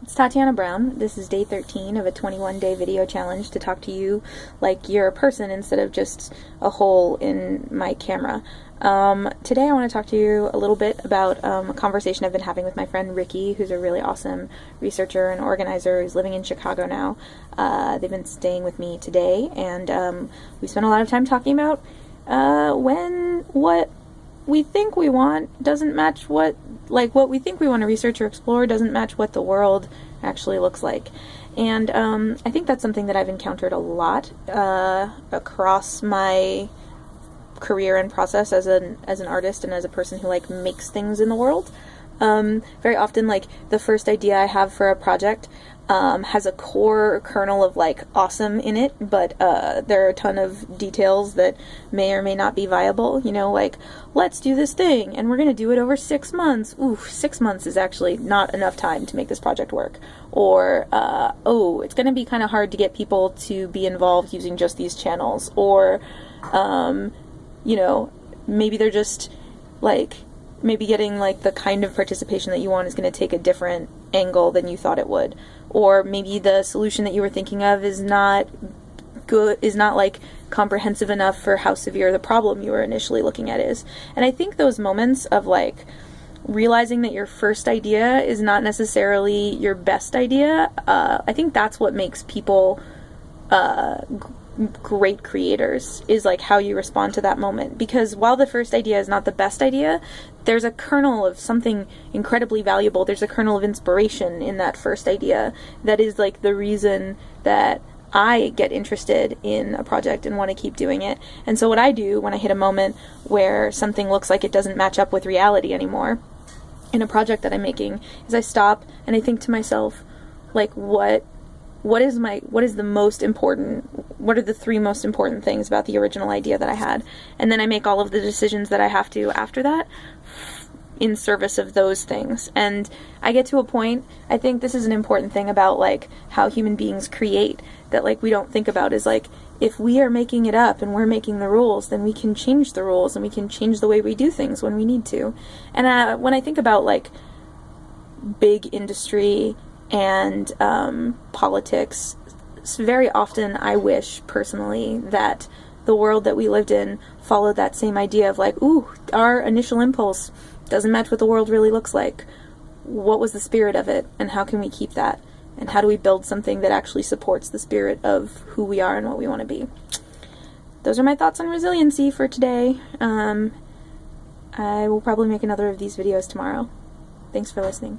It's Tatiana Brown. This is day 13 of a 21-day video challenge to talk to you like you're a person instead of just a hole in my camera. Today I want to talk to you a little bit about a conversation I've been having with my friend Ricky, who's a really awesome researcher and organizer who's living in Chicago now. They've been staying with me today, and we spent a lot of time talking about when what we think we want doesn't match what we think we want to research or explore doesn't match what the world actually looks like. And I think that's something that I've encountered a lot across my career and process as an artist and as a person who makes things in the world. Very often, the first idea I have for a project has a core kernel of awesome in it, but there are a ton of details that may or may not be viable. Let's do this thing and we're gonna do it over 6 months. Ooh, 6 months is actually not enough time to make this project work. Or oh, it's gonna be kind of hard to get people to be involved using just these channels. Or maybe they're just maybe getting the kind of participation that you want is going to take a different angle than you thought it would. Or maybe the solution that you were thinking of is not comprehensive enough for how severe the problem you were initially looking at is. And I think those moments of realizing that your first idea is not necessarily your best idea, I think that's what makes people great creators, is how you respond to that moment. Because while the first idea is not the best idea, there's a kernel of something incredibly valuable. There's a kernel of inspiration in that first idea that is the reason that I get interested in a project and want to keep doing it. And so what I do when I hit a moment where something looks like it doesn't match up with reality anymore in a project that I'm making is I stop and I think to myself, what are the three most important things about the original idea that I had? And then I make all of the decisions that I have to after that in service of those things. And I get to a point, I think this is an important thing about how human beings create that we don't think about, is if we are making it up and we're making the rules, then we can change the rules and we can change the way we do things when we need to. And when I think about big industry and politics, very often I wish personally that the world that we lived in followed that same idea of ooh, our initial impulse doesn't match what the world really looks like. What was the spirit of it, and how can we keep that? And how do we build something that actually supports the spirit of who we are and what we want to be? Those are my thoughts on resiliency for today. I will probably make another of these videos tomorrow. Thanks for listening.